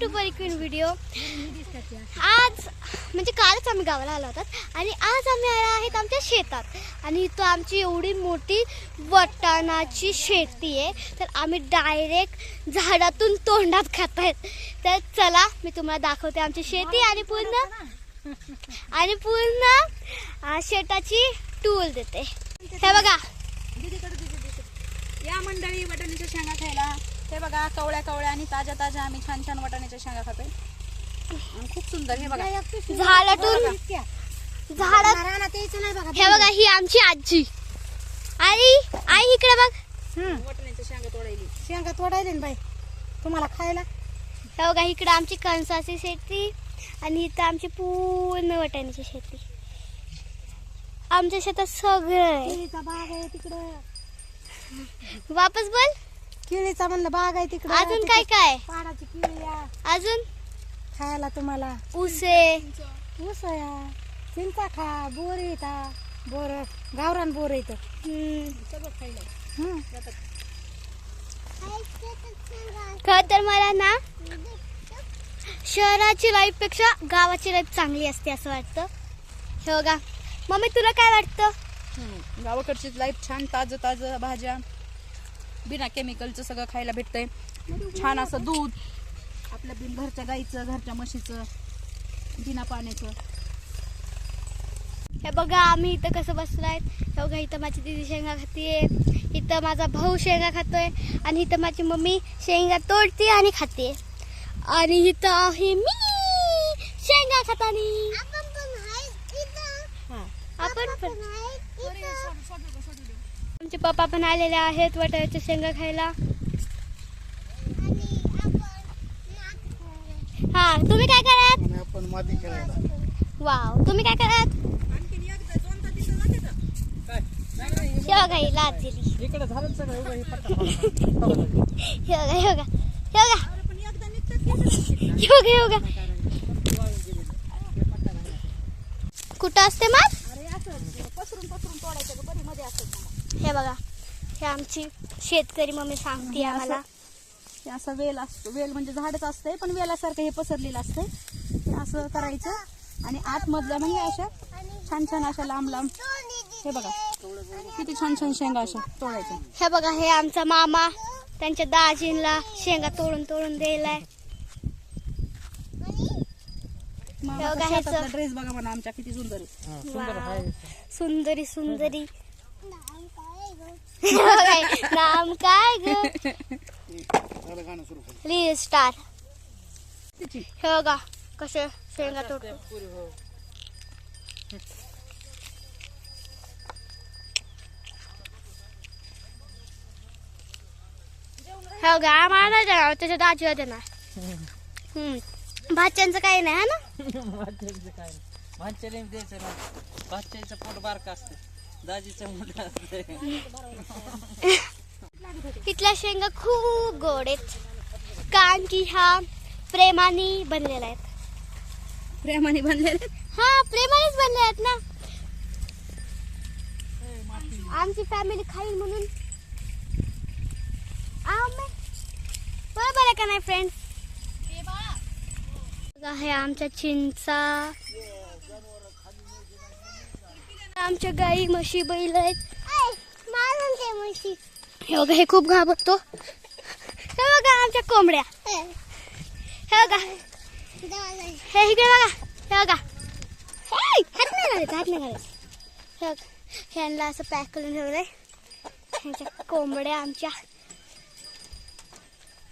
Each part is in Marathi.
To परिक्विन video. आज म्हणजे कालच आम्ही गावाला आलो होतात आणि आज आम्ही आलो आहेत आमच्या शेतात आणि इथं आमची एवढी मोठी वाटाणाची शेती आहे, तर आम्ही डायरेक्ट झाडातून तोंडात खात आहेत। तर चला मी तुम्हाला दाखवते आमची शेती आणि पूर्ण शेताची टूल देते। हे बघा या मंडळी वाटाण्याच्या शेंगा खायला। हे बघा कवळ्या कवळ्या आणि ताज्या ताज्या आम्ही छान छान वाटाण्याच्या शेंगा खातोय। खूप सुंदर। हे बघा झाडातून हे बघा ही आमची आजी आई इकडे बघ। वाटाण्याच्या शेंगा तोडायले ना बाई तुम्हाला खायला। हे बघा इकडे आमची कणसाची शेती आणि इथं आमची पूर्ण वाटाण्याची शेती। आमच्या शेतात सगळं आहे। केळीचा बाग आहे तिकडं। वापस बोल। केळीचा म्हणलं बाग आहे तिकडं। अजून काय काय? पाडाची केळी या अजून खायला तुम्हाला। ऊसे ऊस या चिंचा खा, बोर येता बोर गावरान बोर येत सगळं खायला। खर तर मला ना शहराची लाईफ पेक्षा गावाची लाईफ चांगली असते असं वाटतं। हे बघा मम्मी तुला काय वाटतं? गावाकडची लाईफ छान, ताजं ताजं भाज्या, बिना केमिकलचं सगळं खायला भेटतंय। छान असं दूध आपल्या घरच्या गाईचं, घरच्या म्हशीचं, बिना पाण्याचं। हे बघा आम्ही इथं कसं बसलोय। हे बघा इथं माझी दीदी शेंगा खातीये, इथं माझा भाऊ शेंगा खातोय आणि इथं माझी मम्मी शेंगा तोडते आणि खाते आणि इथं आहे मी शेंगा खातानी। आपण पण आमचे पप्पा पण आलेले आहेत वाटाण्याच्या शेंगा खायला। हा तुम्ही काय करत? आपण माती खेळायला। वाव तुम्ही काय करत? हे बघा ही लाद दिली। इकडे झालं सगळं उभं हे पट्टा हे बघा हे बघा हे बघा हे बघा हे बघा कुठं असते मग? पसरून पसरून तोडायचं बरी मध्ये असत। हे बघा हे आमची शेतकरी मम्मी सांगते आम्हाला। हे असं वेल असतो, वेल म्हणजे झाडच असतंय पण वेलासारखं हे पसरलेलं असतंय। हे असं करायचं आणि आतमधल्या म्हणजे अशा छान छान अशा लांब लांब हे बघा किती छान छान शेंगा अशा तोडायच्या। हे बघा हे आमचा मामा त्यांच्या दाजींना शेंगा तोडून द्यायलाय। ड्रेस बघा म्हणा आमच्या किती सुंदर आहे। सुंदरी सुंदरी नाम काय ग? Reel star. हे बघा कसे शेंगा तोडतो। हे बघा आम्हाला देणार त्याच्या दाजीला देणार। भाच्यांचं काही नाही है ना? भाच्याला द्यायचं ना, भाच्याचं पोट बारकं असतं, दाजीचं मोठं असतं। इथल्या शेंगा खूप गोड आहेत कारण की ह्या प्रेमाने बनलेल्या आहेत। प्रेमाने बनलेले? हा प्रेमानेच बनले आहेत ना। आमची फॅमिली खाईल म्हणून बरोबर आहे का नाही फ्रेंड्स? आहे आमच्या चिंचा, आमच्या गाई म्हशी बैल आहेत। हे बघा हे खूप घाबरतो। हे बघा आमच्या कोंबड्या। हे बघा हे इकडे बघा हे बघा हात नाही घालायचं। ह्यांना असं पॅक करून ठेवलंय ह्यांच्या कोंबड्या आमच्या।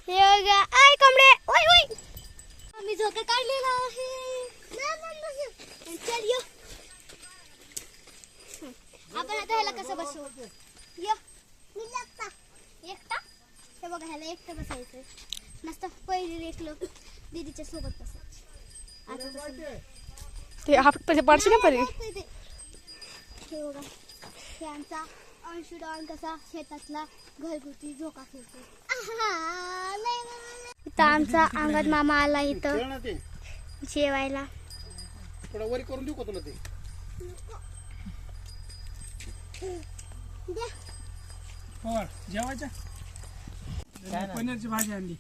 हे बघा आय कोंबडे ओय ओय आम्ही झोका काढलेला आहे। चल यो आपण आता ह्याला कसं बसवू? यो एकटा हे बघा ह्याला एकटं बसायचं मस्त। पहिले एक लोक दीदीच्या सोबत बसायचे आता ते आपण पडशी ना परी। हे बघा हे आमचा अंशुडॉन कसा शेतातला घरगुती झोका खेळतो। इथं आमचा अंगद मामा आला इथं जेवायला। थोडा वरी करून देऊ का तुला ते? जेवायच्या पनीरची भाजी आणली।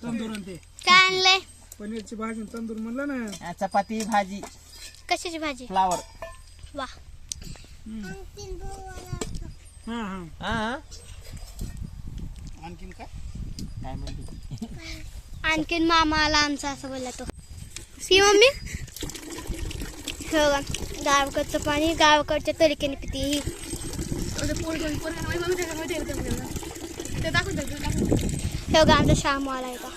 तंदूर आणि ते काय आणलंय? पनीरची भाजी आणि तंदूर म्हणलं ना. चपाती भाजी कशाची भाजी? फ्लावर. वा. हा हा. हा आणखीन काय? काय म्हणते? आणखीन मामा आला आमचा असं बोलला तो. सी मम्मी हो, गावकडचं पाणी गावकडच्या तरीकेने पिते ही. हो, आमचा श्याम आला होता.